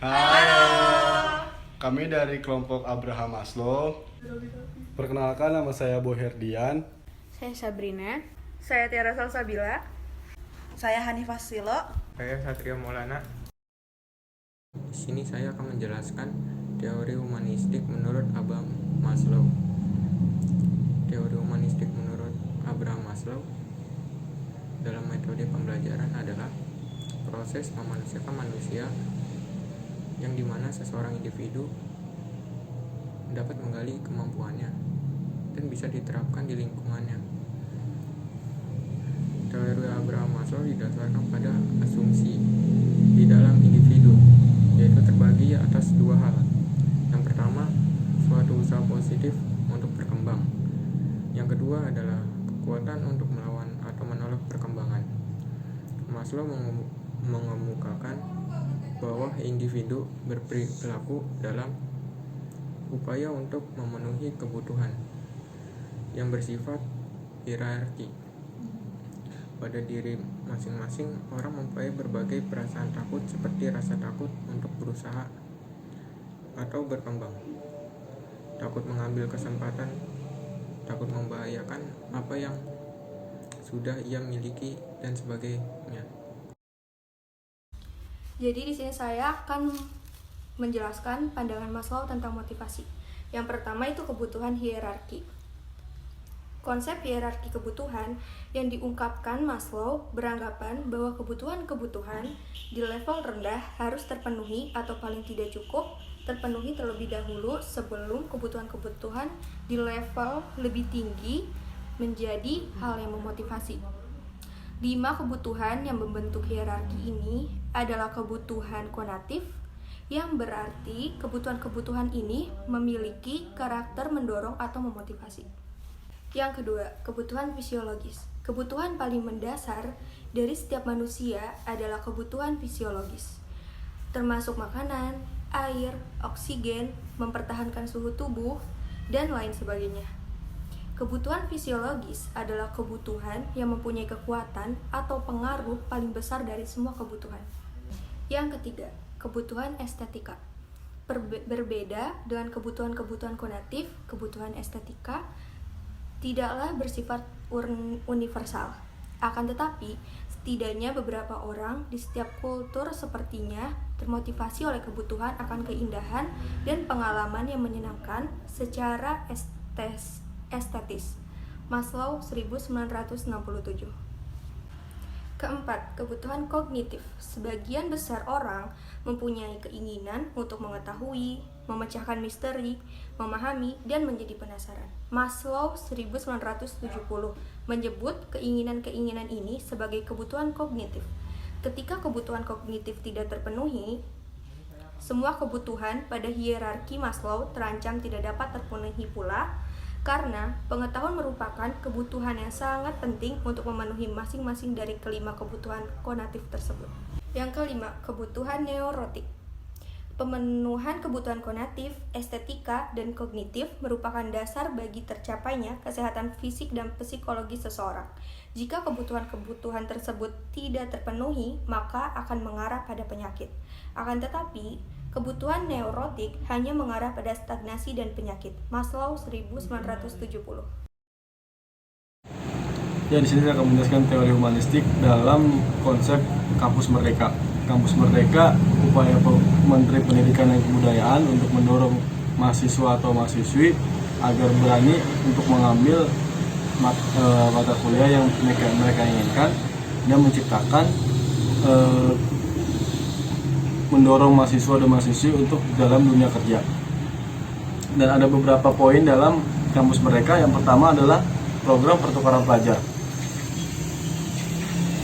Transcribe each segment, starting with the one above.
Halo. Kami dari kelompok Abraham Maslow. Perkenalkan, nama saya Boherdian. Saya Sabrina. Saya Tiara Salsabila. Saya Hanifah Silo. Saya Satrio Maulana. Di sini saya akan menjelaskan teori humanistik menurut Abraham Maslow. Teori humanistik menurut Abraham Maslow dalam metode pembelajaran adalah proses memanusiakan manusia yang dimana seseorang individu dapat menggali kemampuannya dan bisa diterapkan di lingkungannya. Teori Abraham Maslow didasarkan pada asumsi di dalam individu, yaitu terbagi atas dua hal. Yang pertama, suatu usaha positif untuk berkembang. Yang kedua adalah kekuatan untuk melawan atau menolak perkembangan. Maslow mengemukakan bahwa individu berperilaku dalam upaya untuk memenuhi kebutuhan yang bersifat hierarki. Pada diri masing-masing orang mempunyai berbagai perasaan takut seperti rasa takut untuk berusaha atau berkembang, takut mengambil kesempatan, takut membahayakan apa yang sudah ia miliki, dan sebagainya. Jadi di sini saya akan menjelaskan pandangan Maslow tentang motivasi. Yang pertama itu kebutuhan hierarki. Konsep hierarki kebutuhan yang diungkapkan Maslow beranggapan bahwa kebutuhan-kebutuhan di level rendah harus terpenuhi atau paling tidak cukup terpenuhi terlebih dahulu sebelum kebutuhan-kebutuhan di level lebih tinggi menjadi hal yang memotivasi. 5 kebutuhan yang membentuk hierarki ini adalah kebutuhan konatif, yang berarti kebutuhan-kebutuhan ini memiliki karakter mendorong atau memotivasi. Yang kedua, kebutuhan fisiologis. Kebutuhan paling mendasar dari setiap manusia adalah kebutuhan fisiologis, termasuk makanan, air, oksigen, mempertahankan suhu tubuh, dan lain sebagainya. Kebutuhan fisiologis adalah kebutuhan yang mempunyai kekuatan atau pengaruh paling besar dari semua kebutuhan. Yang ketiga, kebutuhan estetika. Berbeda dengan kebutuhan-kebutuhan konatif, kebutuhan estetika tidaklah bersifat universal. Akan tetapi, setidaknya beberapa orang di setiap kultur sepertinya termotivasi oleh kebutuhan akan keindahan dan pengalaman yang menyenangkan secara estetis. Maslow 1967. Keempat, kebutuhan kognitif. Sebagian besar orang mempunyai keinginan untuk mengetahui, memecahkan misteri, memahami, dan menjadi penasaran. Maslow 1970 menyebut keinginan-keinginan ini sebagai kebutuhan kognitif. Ketika kebutuhan kognitif tidak terpenuhi, semua kebutuhan pada hierarki Maslow terancam tidak dapat terpenuhi pula, karena pengetahuan merupakan kebutuhan yang sangat penting untuk memenuhi masing-masing dari kelima kebutuhan konatif tersebut. Yang kelima, kebutuhan neurotik. Pemenuhan kebutuhan konatif, estetika, dan kognitif merupakan dasar bagi tercapainya kesehatan fisik dan psikologis seseorang. Jika kebutuhan-kebutuhan tersebut tidak terpenuhi, maka akan mengarah pada penyakit. Akan tetapi, kebutuhan neurotik hanya mengarah pada stagnasi dan penyakit. Maslow 1970. Ya, di sini saya akan menjelaskan teori humanistik dalam konsep kampus merdeka. Kampus merdeka upaya Menteri Pendidikan dan Kebudayaan untuk mendorong mahasiswa atau mahasiswi agar berani untuk mengambil mata kuliah yang mereka inginkan dan menciptakan mendorong mahasiswa dan mahasiswi untuk dalam dunia kerja. Dan ada beberapa poin dalam kampus mereka. Yang pertama adalah program pertukaran pelajar.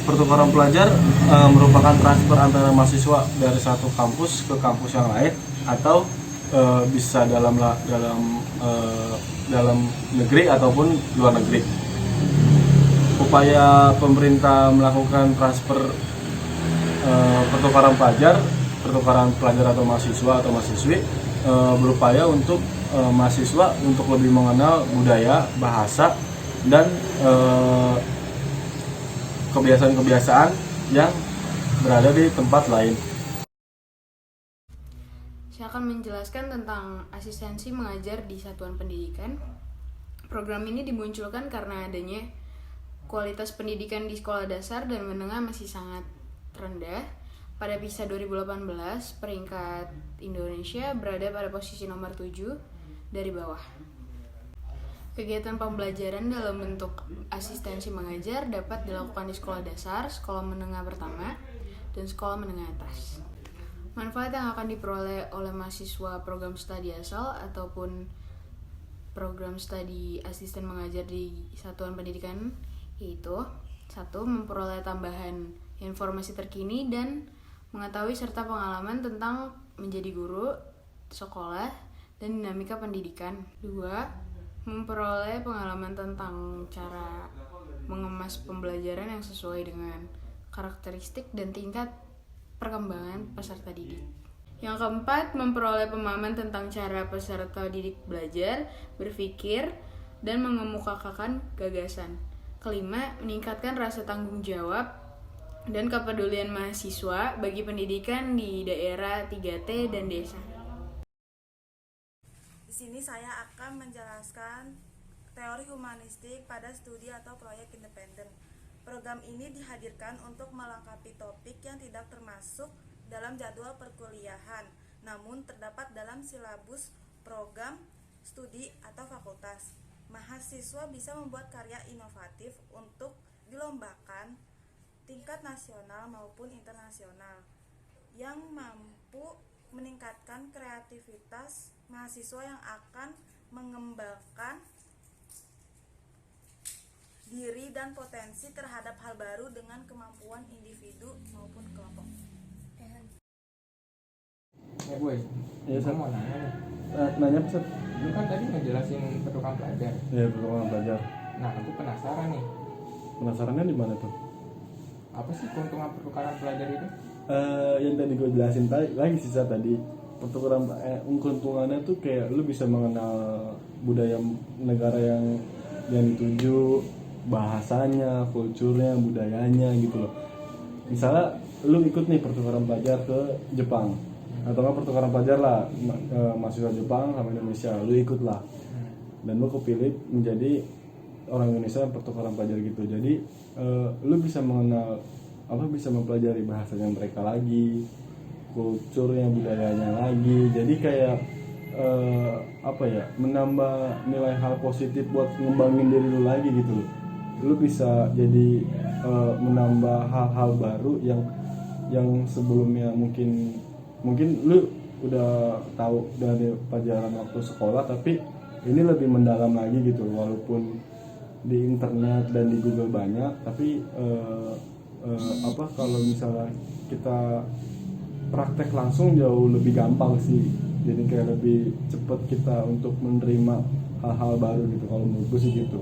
Pertukaran pelajar merupakan transfer antara mahasiswa dari satu kampus ke kampus yang lain, atau bisa dalam negeri ataupun luar negeri. Upaya pemerintah melakukan transfer pertukaran pelajar atau mahasiswa atau mahasiswi berupaya untuk mahasiswa untuk lebih mengenal budaya, bahasa, dan kebiasaan-kebiasaan yang berada di tempat lain. Saya akan menjelaskan tentang asistensi mengajar di satuan pendidikan. Program ini dimunculkan karena adanya kualitas pendidikan di sekolah dasar dan menengah masih sangat rendah. Pada PISA 2018, peringkat Indonesia berada pada posisi nomor 7 dari bawah. Kegiatan pembelajaran dalam bentuk asistensi mengajar dapat dilakukan di sekolah dasar, sekolah menengah pertama, dan sekolah menengah atas. Manfaat yang akan diperoleh oleh mahasiswa program studi asal ataupun program studi asisten mengajar di satuan pendidikan yaitu 1. Memperoleh tambahan informasi terkini dan mengetahui serta pengalaman tentang menjadi guru, sekolah, dan dinamika pendidikan. 2. Memperoleh pengalaman tentang cara mengemas pembelajaran yang sesuai dengan karakteristik dan tingkat perkembangan peserta didik. Yang keempat, memperoleh pemahaman tentang cara peserta didik belajar, berpikir, dan mengemukakan gagasan. Kelima, meningkatkan rasa tanggung jawab dan kepedulian mahasiswa bagi pendidikan di daerah 3T dan desa. Di sini saya akan menjelaskan teori humanistik pada studi atau proyek independen. Program ini dihadirkan untuk melengkapi topik yang tidak termasuk dalam jadwal perkuliahan, namun terdapat dalam silabus program studi atau fakultas. Mahasiswa bisa membuat karya inovatif untuk dilombakan tingkat nasional maupun internasional yang mampu meningkatkan kreativitas mahasiswa yang akan mengembangkan diri dan potensi terhadap hal baru dengan kemampuan individu maupun kelompok. Boy, Iya, saya Sat. mau nanya nih. Nanya apa, Sat? Lu kan tadi ngejelasin pertukaran pelajar. Ya, pertukaran pelajar. Nah, aku penasaran nih, Penasarannya di mana tuh? apa sih keuntungan pertukaran pelajar itu? Yang tadi gue jelasin lagi sisa tadi, pertukaran keuntungannya tuh kayak lu bisa mengenal budaya negara yang dituju, bahasanya, kulturnya, budayanya gitu loh. Misalnya lu ikut nih pertukaran pelajar ke Jepang atau nggak pertukaran pelajar lah mahasiswa Jepang sama Indonesia, lu ikut lah dan lu kepilih menjadi orang Indonesia pertukaran pelajar gitu. Jadi lu bisa mengenal bisa mempelajari bahasanya mereka lagi, kulturnya, budayanya lagi. Jadi kayak menambah nilai hal positif buat ngembangin diri lu lagi gitu. Lu bisa jadi menambah hal-hal baru yang sebelumnya mungkin lu udah tahu dari pelajaran waktu sekolah, tapi ini lebih mendalam lagi gitu. Walaupun di internet dan di Google banyak, tapi kalau misalnya kita praktek langsung jauh lebih gampang sih. Jadi kayak lebih cepat kita untuk menerima hal-hal baru gitu. Kalau menurut gue sih gitu.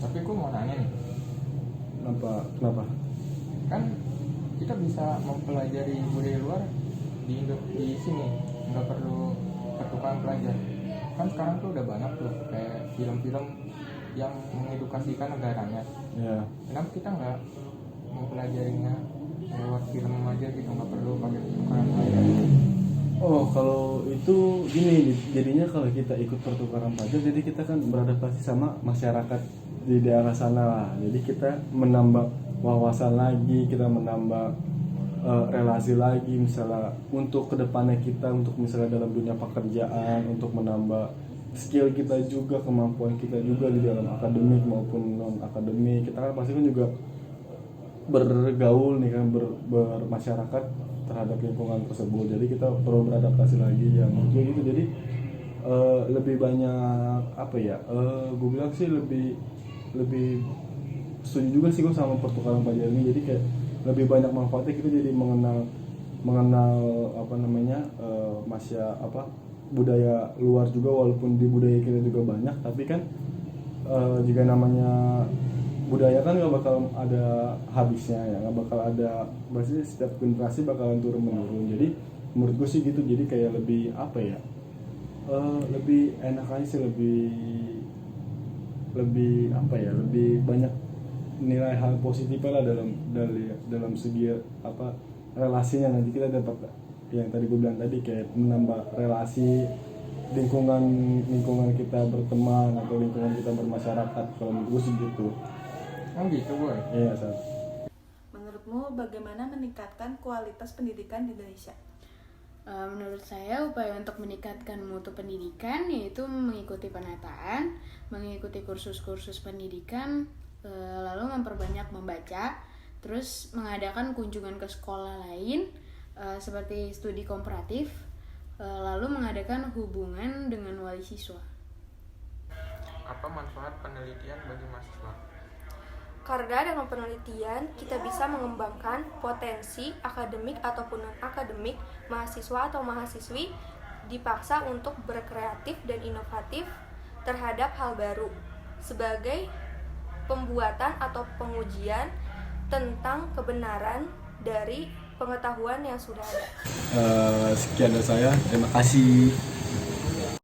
Tapi gue mau nanya nih, Kenapa? kan kita bisa mempelajari budaya luar di sini, nggak perlu pertukaran pelajar. Kan sekarang tuh udah banyak tuh kayak film-film yang mengedukasikan negaranya. Ya. Kenapa kita nggak mempelajarinya lewat film aja gitu, nggak perlu pakai pertukaran pelajar? Oh, kalau itu gini, jadinya kalau kita ikut pertukaran pelajar, jadi kita kan beradaptasi sama masyarakat di daerah sana lah. Jadi kita menambah wawasan lagi, kita menambah relasi lagi, misalnya untuk kedepannya kita, untuk misalnya dalam dunia pekerjaan, untuk menambah skill kita juga, kemampuan kita juga di dalam akademik maupun non akademik. Kita kan pasti kan juga bergaul nih kan, bermasyarakat terhadap lingkungan tersebut. Jadi kita perlu beradaptasi lagi yang gitu. Jadi lebih banyak gue bilang sih lebih setuju juga sih gue sama pertukaran pelajar ini. Jadi kayak lebih banyak manfaatnya, kita jadi mengenal budaya luar juga. Walaupun di budaya kita juga banyak, tapi kan jika namanya budaya kan nggak bakal ada habisnya ya, nggak bakal ada, berarti setiap generasi bakalan turun menurun. Jadi menurut gue sih gitu. Jadi kayak lebih lebih enak aja sih, lebih banyak nilai hal positifnya lah dalam segi relasinya. Nanti kita dapat yang tadi gue bilang tadi, kayak menambah relasi lingkungan kita berteman atau lingkungan kita bermasyarakat. Kalau menurut gue sih gitu. Oh gitu boy. Iya, Sat. Menurutmu bagaimana meningkatkan kualitas pendidikan di Indonesia? Menurut saya upaya untuk meningkatkan mutu pendidikan yaitu mengikuti penataan, mengikuti kursus-kursus pendidikan, lalu memperbanyak membaca, terus mengadakan kunjungan ke sekolah lain seperti studi komparatif, lalu mengadakan hubungan dengan wali siswa. Apa manfaat penelitian bagi mahasiswa? Karena dengan penelitian kita bisa mengembangkan potensi akademik ataupun non-akademik mahasiswa atau mahasiswi, dipaksa untuk berkreatif dan inovatif terhadap hal baru sebagai pembuatan atau pengujian tentang kebenaran dari pengetahuan yang sudah ada. Sekian dari saya, terima kasih.